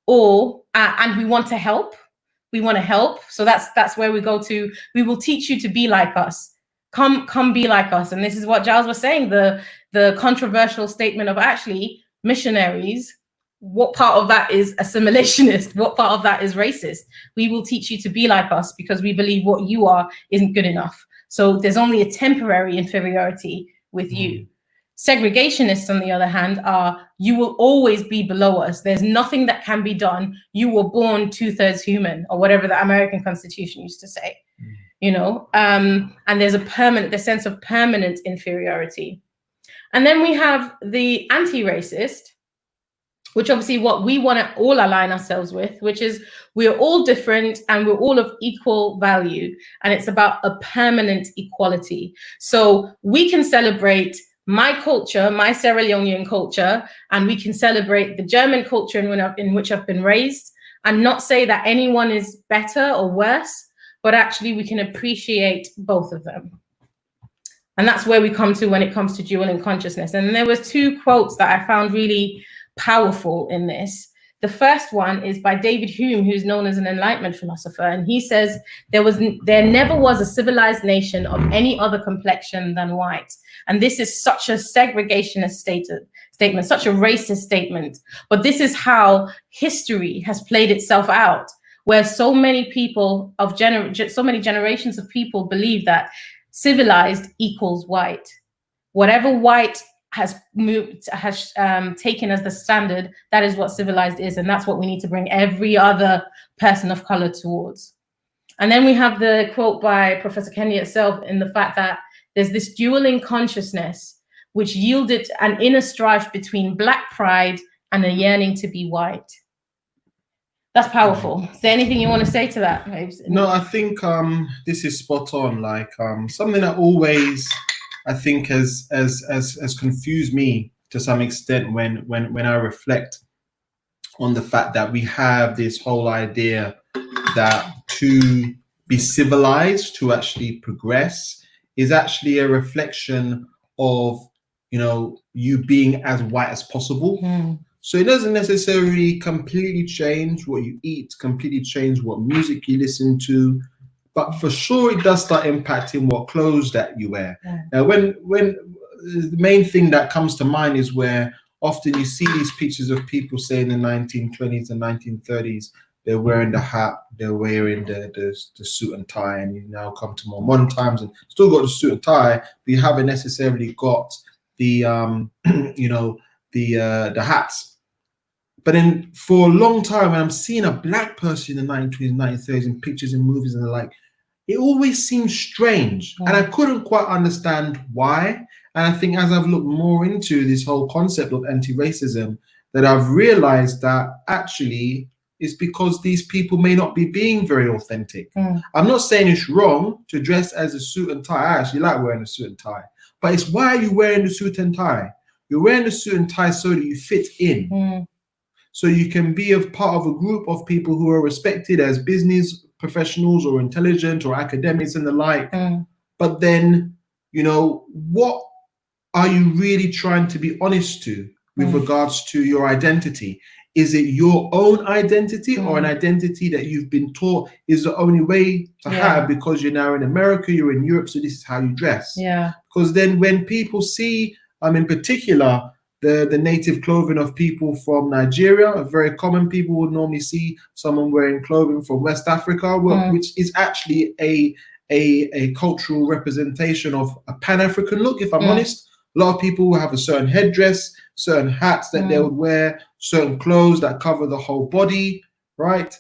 or and we want to help. We want to help. So that's where we go to. We will teach you to be like us. Come be like us. And this is what Giles was saying. The controversial statement of actually missionaries. What part of that is assimilationist? What part of that is racist? We will teach you to be like us because we believe what you are isn't good enough. So there's only a temporary inferiority with you. Segregationists, on the other hand, are you will always be below us. There's nothing that can be done. You were born 2/3 human, or whatever the American Constitution used to say. you know, and there's the sense of permanent inferiority. And then we have the anti-racist, which obviously what we want to all align ourselves with, which is we're all different and we're all of equal value. And it's about a permanent equality. So we can celebrate my culture, my Sierra Leonean culture, and we can celebrate the German culture in which I've been raised, and not say that anyone is better or worse, but actually we can appreciate both of them. And that's where we come to when it comes to dueling consciousness. And there was two quotes that I found really powerful in this. The first one is by David Hume, who's known as an Enlightenment philosopher. And he says, there never was a civilized nation of any other complexion than white. And this is such a segregationist statement, such a racist statement. But this is how history has played itself out, where so many people of so many generations of people believe that civilized equals white. Whatever white has taken as the standard, that is what civilized is, and that's what we need to bring every other person of color towards. And then we have the quote by Professor Kendi itself, in the fact that there's this dueling consciousness which yielded an inner strife between Black pride and a yearning to be white. That's powerful. Is there anything you want to say to that, Babes? No, I think this is spot on. Like something that always, I think, has confused me to some extent when I reflect on the fact that we have this whole idea that to be civilized, to actually progress, is actually a reflection of, you know, you being as white as possible. So it doesn't necessarily completely change what you eat, completely change what music you listen to, but for sure it does start impacting what clothes that you wear. Now, when the main thing that comes to mind is where often you see these pictures of people, say in the 1920s and 1930s, they're wearing the hat, they're wearing the suit and tie, and you now come to more modern times and still got the suit and tie, but you haven't necessarily got the the hats. But then for a long time, when I'm seeing a Black person in the 1920s, 1930s in pictures and movies and the like, it always seems strange. And I couldn't quite understand why. And I think as I've looked more into this whole concept of anti-racism, that I've realized that actually it's because these people may not be being very authentic. I'm not saying it's wrong to dress as a suit and tie. I actually like wearing a suit and tie. But it's why are you wearing the suit and tie? You're wearing the suit and tie so that you fit in. So you can be a part of a group of people who are respected as business professionals or intelligent or academics and the like. But then, you know, what are you really trying to be honest to with regards to your identity? Is it your own identity or an identity that you've been taught is the only way to have because you're now in America, you're in Europe, so this is how you dress? Because then when people see, in particular, the native clothing of people from Nigeria, a very common, people would normally see someone wearing clothing from West Africa, which is actually a cultural representation of a Pan-African look, if I'm honest. A lot of people will have a certain headdress, certain hats that they would wear, certain clothes that cover the whole body, right?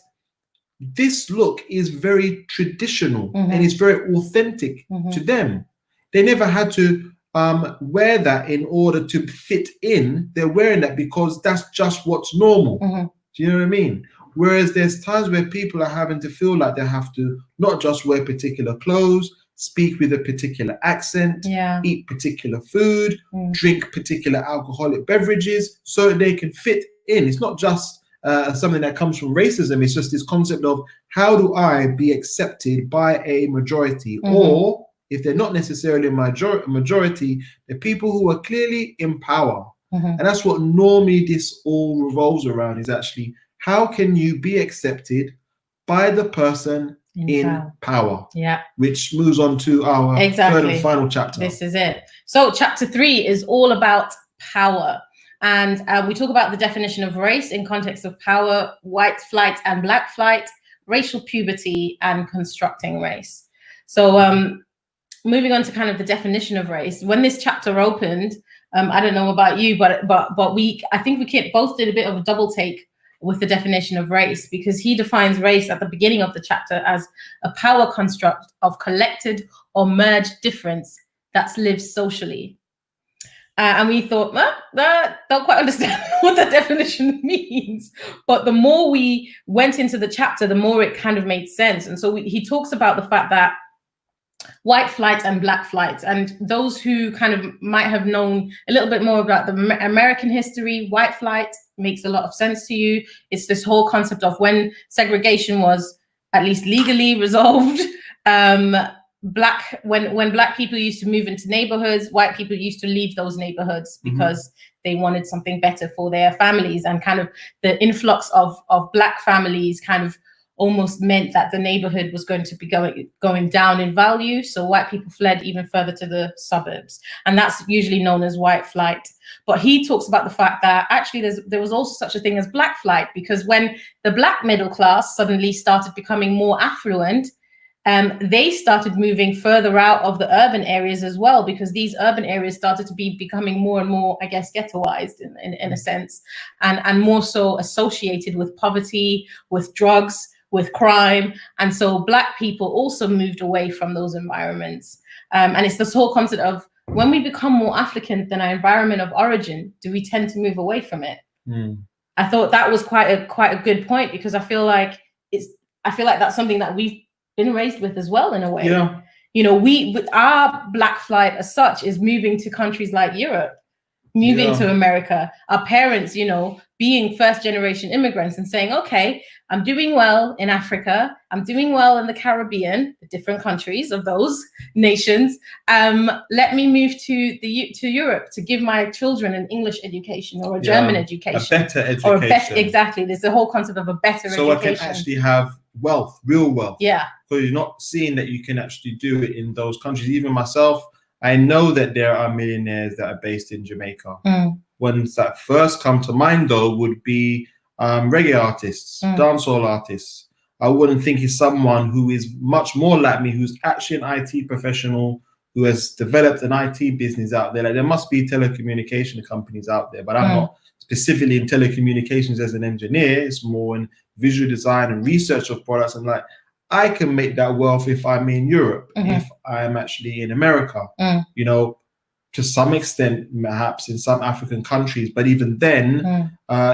This look is very traditional and it's very authentic to them. They never had to wear that in order to fit in. They're wearing that because that's just what's normal. Do you know what I mean? Whereas there's times where people are having to feel like they have to not just wear particular clothes, speak with a particular accent, eat particular food, drink particular alcoholic beverages so that they can fit in. It's not just something that comes from racism. It's just this concept of how do I be accepted by a majority, or if they're not necessarily a majority, the people who are clearly in power. And that's what normally this all revolves around, is actually how can you be accepted by the person in power? Which moves on to our third and final chapter. This is it. So chapter 3 is all about power. And we talk about the definition of race in context of power, white flight and black flight, racial puberty, and constructing race. So moving on to kind of the definition of race. When this chapter opened, I don't know about you, but I think we both did a bit of a double take with the definition of race, because he defines race at the beginning of the chapter as a power construct of collected or merged difference that's lived socially. And we thought, well, don't quite understand what that definition means. But the more we went into the chapter, the more it kind of made sense. And so he talks about the fact that white flight and black flight, and those who kind of might have known a little bit more about the American history, white flight makes a lot of sense to you. It's this whole concept of when segregation was at least legally resolved. When black people used to move into neighborhoods, white people used to leave those neighborhoods because they wanted something better for their families, and kind of the influx of black families kind of almost meant that the neighborhood was going to be going down in value. So white people fled even further to the suburbs, and that's usually known as white flight. But he talks about the fact that actually there was also such a thing as black flight, because when the black middle class suddenly started becoming more affluent, they started moving further out of the urban areas as well, because these urban areas started to be becoming more and more, I guess, ghettoized in a sense, and more so associated with poverty, with drugs, with crime. And so black people also moved away from those environments. And it's this whole concept of when we become more affluent than our environment of origin, do we tend to move away from it? I thought that was quite a good point, because I feel like that's something that we've been raised with as well in a way. Yeah. You know, our black flight as such is moving to countries like Europe, moving to America. Our parents, you know, being first generation immigrants and saying, okay, I'm doing well in Africa, I'm doing well in the Caribbean, the different countries of those nations. Let me move to Europe to give my children an English education or a German education. A better education. Exactly. There's the whole concept of a better education. So I can actually have wealth, real wealth. Yeah. So you're not seeing that you can actually do it in those countries. Even myself, I know that there are millionaires that are based in Jamaica. Ones that first come to mind, though, would be reggae artists, dancehall artists. I wouldn't think he's someone who is much more like me, who's actually an IT professional, who has developed an IT business out there. Like, there must be telecommunication companies out there, but I'm not specifically in telecommunications as an engineer. It's more in visual design and research of products. And like, I can make that wealth if I'm in Europe, if I'm actually in America, you know, to some extent, perhaps in some African countries, but even then,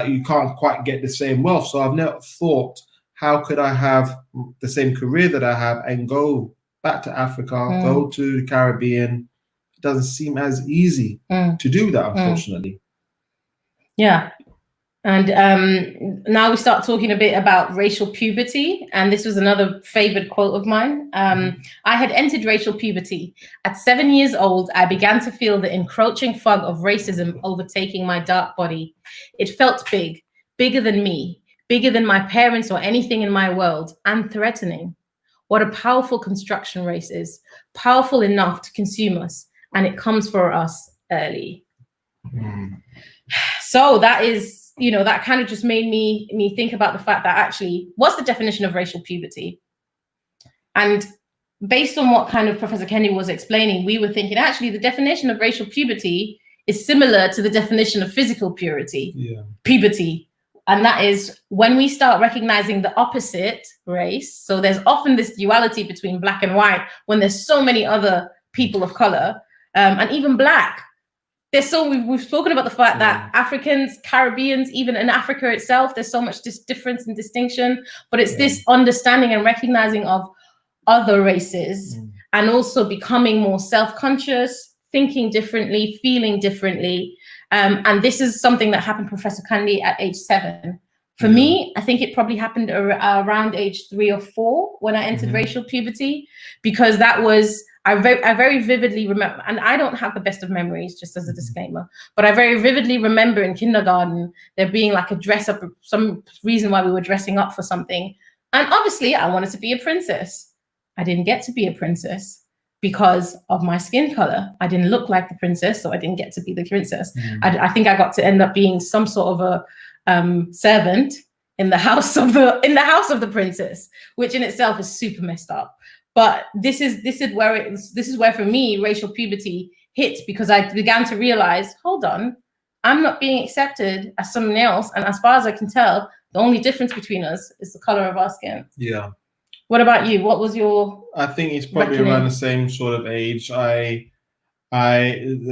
you can't quite get the same wealth. So I've never thought, how could I have the same career that I have and go back to Africa, go to the Caribbean? It doesn't seem as easy to do that, unfortunately. Yeah. And now we start talking a bit about racial puberty. And this was another favorite quote of mine. I had entered racial puberty. At 7 years old, I began to feel the encroaching fog of racism overtaking my dark body. It felt big, bigger than me, bigger than my parents or anything in my world, and threatening. What a powerful construction race is, powerful enough to consume us, and it comes for us early. So that is, you know, that kind of just made me think about the fact that actually, what's the definition of racial puberty? And based on what kind of Professor Kendi was explaining, we were thinking actually the definition of racial puberty is similar to the definition of physical puberty. And that is when we start recognizing the opposite race. So there's often this duality between black and white when there's so many other people of color, and even black. We've spoken about the fact that Africans, Caribbeans, even in Africa itself, there's so much difference and distinction, but it's this understanding and recognizing of other races, and also becoming more self-conscious, thinking differently, feeling differently. And this is something that happened, Professor Kendi, at age 7. For me, I think it probably happened around age 3 or 4 when I entered racial puberty, because that was, I very vividly remember, and I don't have the best of memories, just as a disclaimer, but I very vividly remember in kindergarten, there being like a dress up, some reason why we were dressing up for something. And obviously I wanted to be a princess. I didn't get to be a princess because of my skin color. I didn't look like the princess, so I didn't get to be the princess. I think I got to end up being some sort of a servant in the house of the princess, which in itself is super messed up. But this is where for me racial puberty hit, because I began to realize, hold on, I'm not being accepted as someone else, and as far as I can tell, The only difference between us is the color of our skin. Yeah. What about you? What was your? I think it's probably reckoning? around the same sort of age. The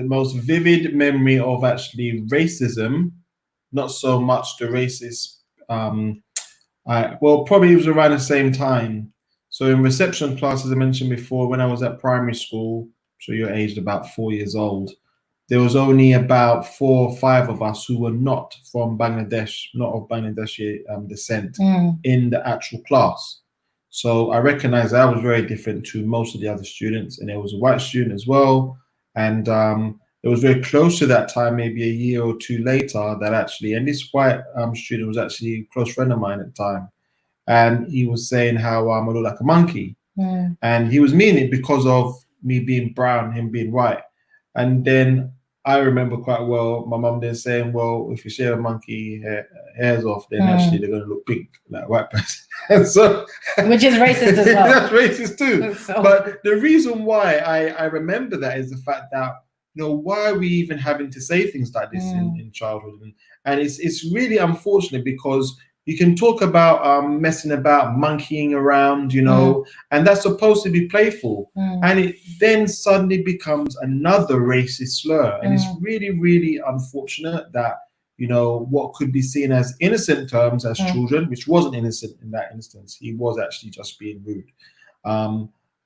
most vivid memory of actually racism, not so much the racist. Probably it was around the same time. So in reception class, as I mentioned before, when I was at primary school, so you're aged about 4 years old, there was only about 4 or 5 of us who were not from Bangladesh, not of Bangladeshi descent, in the actual class. So I recognized I was very different to most of the other students, and there was a white student as well. And it was very close to that time, maybe a year or two later, that actually, and this white student was actually a close friend of mine at the time. And he was saying how I look like a monkey. And he was meaning it because of me being brown, him being white. And then I remember quite well my mum then saying, well, if you shave a monkey hairs off, then actually they're going to look pink, like a white person. So, which is racist as well. That's racist too. So. But the reason why I remember that is the fact that, why are we even having to say things like this in childhood? And it's really unfortunate, because you can talk about messing about, monkeying around, and that's supposed to be playful. And it then suddenly becomes another racist slur. And it's really, really unfortunate that, what could be seen as innocent terms as children, which wasn't innocent in that instance. He was actually just being rude.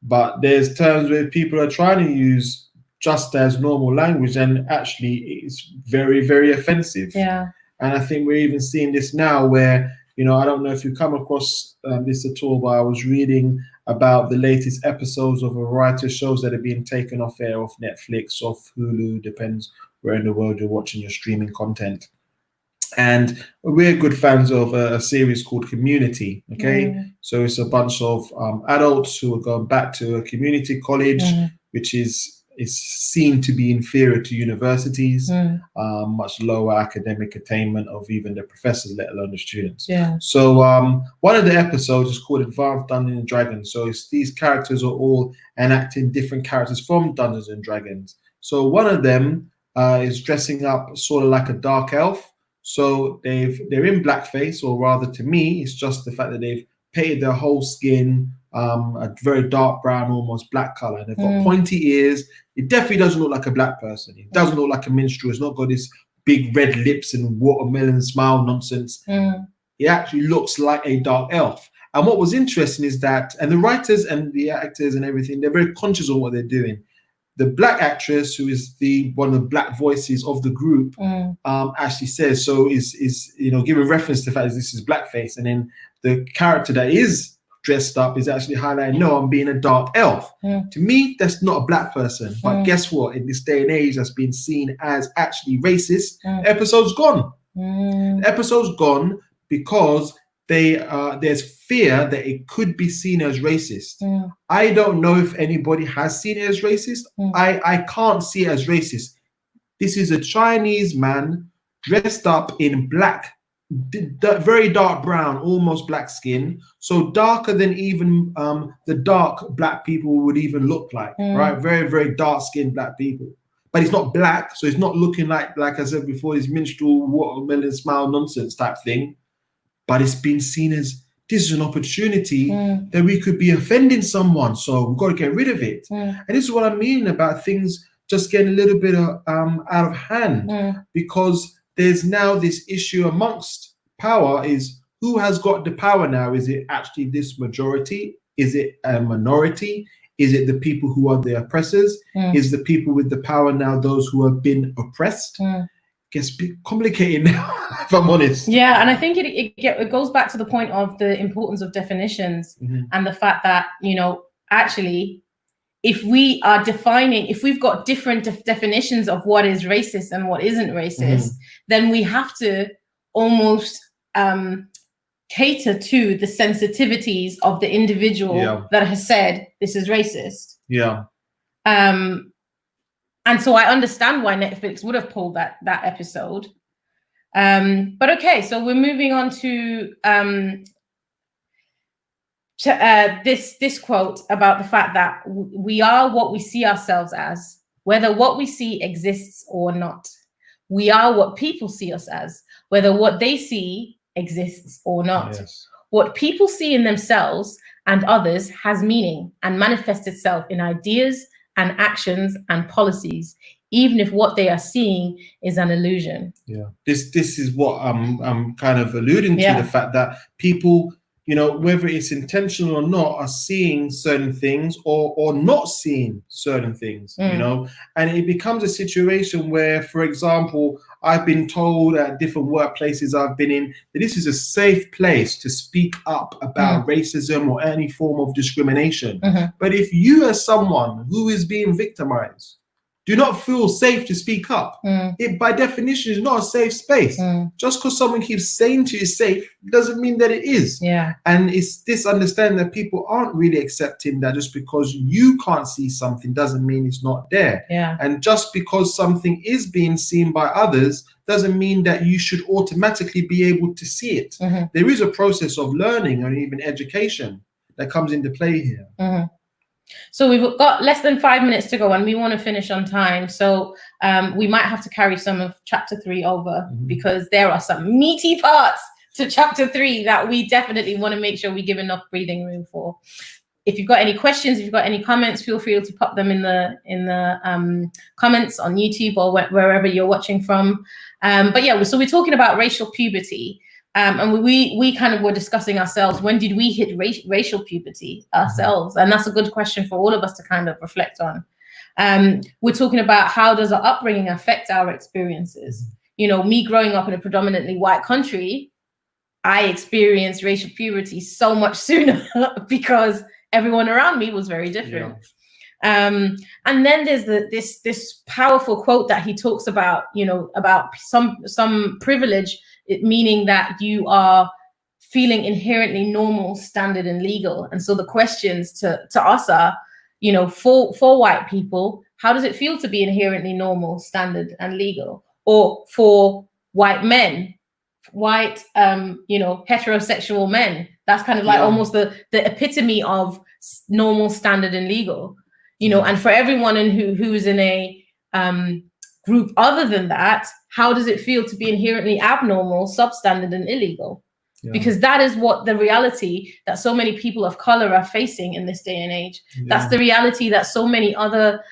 But there's terms where people are trying to use just as normal language, and actually it's very, very offensive. Yeah. And I think we're even seeing this now where, I don't know if you come across this at all, but I was reading about the latest episodes of a variety of shows that are being taken off air, off Netflix, off Hulu, depends where in the world you're watching your streaming content. And we're good fans of a series called Community, okay? So it's a bunch of adults who are going back to a community college, which is seen to be inferior to universities, much lower academic attainment of even the professors, let alone the students. So one of the episodes is called Advanced Dungeons and Dragons. So it's these characters are all enacting different characters from Dungeons and Dragons. So one of them is dressing up sort of like a dark elf. So they're in blackface, or rather, to me, it's just the fact that they've painted their whole skin a very dark brown, almost black color. They've got pointy ears. It definitely doesn't look like a black person. It doesn't look like a minstrel. It's not got this big red lips and watermelon smile nonsense. It actually looks like a dark elf. And what was interesting is that, and the writers and the actors and everything, they're very conscious of what they're doing. The black actress, who is one of the black voices of the group, actually says, so is giving reference to the fact that this is blackface. And then the character that is dressed up is actually highlighting, no, I'm being a dark elf. To me, that's not a black person. But guess what? In this day and age, that's been seen as actually racist. The episode's gone. The episode's gone because there's fear that it could be seen as racist. I don't know if anybody has seen it as racist. I can't see it as racist. This is a Chinese man dressed up in black, very dark brown, almost black skin, so darker than even the dark black people would even look like, right? Very, very dark skinned black people. But it's not black, so it's not looking like I said before, this minstrel watermelon smile nonsense type thing. But it's been seen as, this is an opportunity that we could be offending someone, so we've got to get rid of it. And this is what I mean about things just getting a little bit out of hand, because there's now this issue amongst power is, who has got the power now? Is it actually this majority? Is it a minority? Is it the people who are the oppressors? Is the people with the power now those who have been oppressed? Gets a bit complicated now, if I'm honest. Yeah, and I think it goes back to the point of the importance of definitions and the fact that, actually, if we are defining, if we've got different definitions of what is racist and what isn't racist, then we have to almost cater to the sensitivities of the individual that has said this is racist. And so I understand why Netflix would have pulled that episode. But okay, so we're moving on to this quote about the fact that we are what we see ourselves as, whether what we see exists or not. We are what people see us as, whether what they see exists or not. Yes. What people see in themselves and others has meaning and manifests itself in ideas and actions and policies, even if what they are seeing is an illusion. Yeah, this is what I'm kind of alluding to, Yeah. the fact that people, you know, whether it's intentional or not, are seeing certain things or not seeing certain things, you know, and it becomes a situation where, for example, I've been told at different workplaces I've been in that this is a safe place to speak up about racism or any form of discrimination. But if you, as someone who is being victimized, do not feel safe to speak up, it by definition is not a safe space. Just because someone keeps saying to you safe doesn't mean that it is. Yeah. And it's this understanding that people aren't really accepting that just because you can't see something doesn't mean it's not there. Yeah. And just because something is being seen by others doesn't mean that you should automatically be able to see it. There is a process of learning and even education that comes into play here. So we've got less than 5 minutes to go and we want to finish on time. So we might have to carry some of chapter 3 over because there are some meaty parts to chapter 3 that we definitely want to make sure we give enough breathing room for. If you've got any questions, if you've got any comments, feel free to pop them in the comments on YouTube or wherever you're watching from. But yeah, so we're talking about racial puberty. And we kind of were discussing ourselves, when did we hit racial puberty ourselves? And that's a good question for all of us to kind of reflect on. We're talking about how does our upbringing affect our experiences? You know, me growing up in a predominantly white country, I experienced racial puberty so much sooner because everyone around me was very different. Yeah. And then there's this powerful quote that he talks about, you know, about some privilege, meaning that you are feeling inherently normal, standard, and legal. And so the questions to us are, you know, for white people, how does it feel to be inherently normal, standard, and legal? Or for white men, white, you know, heterosexual men, that's kind of like almost the epitome of normal, standard, and legal. You know, and for everyone who is in a group other than that, how does it feel to be inherently abnormal, substandard, and illegal? Yeah. Because that is what the reality that so many people of color are facing in this day and age. Yeah. That's the reality that so many other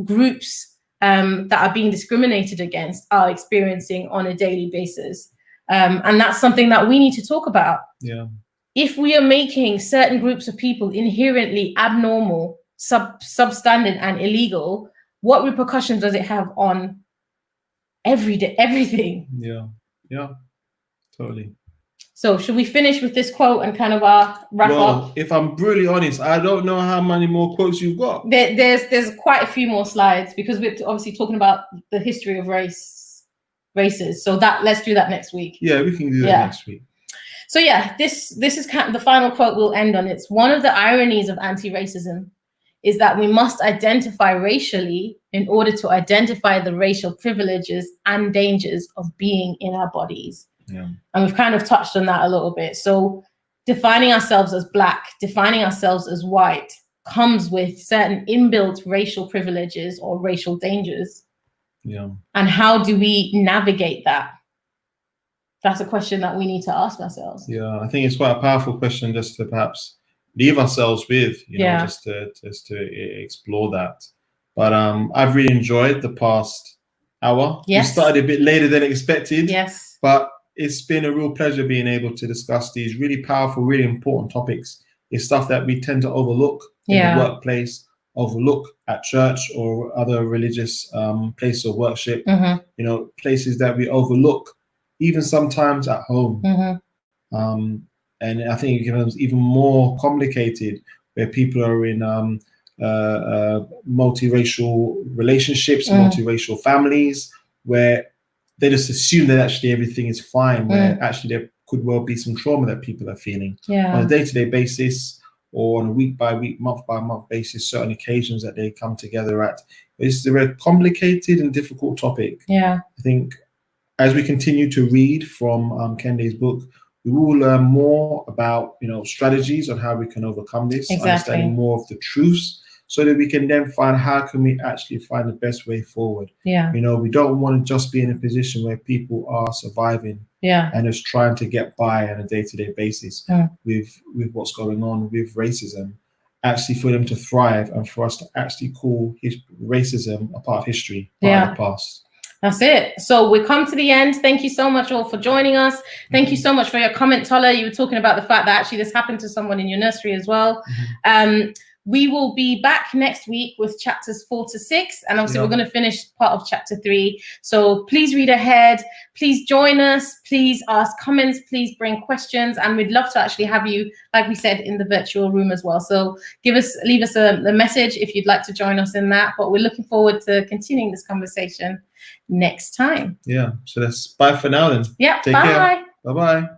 groups that are being discriminated against are experiencing on a daily basis. And that's something that we need to talk about. Yeah. If we are making certain groups of people inherently abnormal, substandard, and illegal, what repercussions does it have on everything? Yeah, totally. So should we finish with this quote and kind of wrap up? If I'm brutally honest, I don't know how many more quotes you've got. There's quite a few more slides because we're obviously talking about the history of races. So let's do that next week. Yeah, we can do that next week. So yeah, this is kind of the final quote we'll end on. It's one of the ironies of anti-racism is that we must identify racially in order to identify the racial privileges and dangers of being in our bodies. Yeah. And we've kind of touched on that a little bit. So defining ourselves as Black, defining ourselves as white comes with certain inbuilt racial privileges or racial dangers. Yeah. And how do we navigate that? That's a question that we need to ask ourselves. Yeah, I think it's quite a powerful question just to perhaps leave ourselves with, you know, just to explore that. But I've really enjoyed the past hour. Yes. We started a bit later than expected. Yes. But it's been a real pleasure being able to discuss these really powerful, really important topics. It's stuff that we tend to overlook in the workplace, overlook at church or other religious places of worship, you know, places that we overlook, even sometimes at home. And I think it becomes even more complicated where people are in multiracial relationships, multiracial families, where they just assume that actually everything is fine, where actually there could well be some trauma that people are feeling on a day-to-day basis or on a week-by-week, month-by-month basis, certain occasions that they come together at. It's a very complicated and difficult topic. Yeah. I think as we continue to read from Kendi's book, we will learn more about, you know, strategies on how we can overcome this, understanding more of the truths, so that we can then find how can we actually find the best way forward. Yeah. You know, we don't want to just be in a position where people are surviving. Yeah. and just trying to get by on a day-to-day basis with what's going on with racism, actually for them to thrive and for us to actually call racism a part of history, part of the past. That's it. So we come to the end. Thank you so much all for joining us. Thank you so much for your comment, Tola. You were talking about the fact that actually this happened to someone in your nursery as well. We will be back next week with chapters 4 to 6. And obviously we're going to finish part of chapter 3. So please read ahead. Please join us. Please ask comments. Please bring questions. And we'd love to actually have you, like we said, in the virtual room as well. So leave us a message if you'd like to join us in that. But we're looking forward to continuing this conversation next time. Yeah. So that's bye for now then. Yeah. Take care. Bye-bye.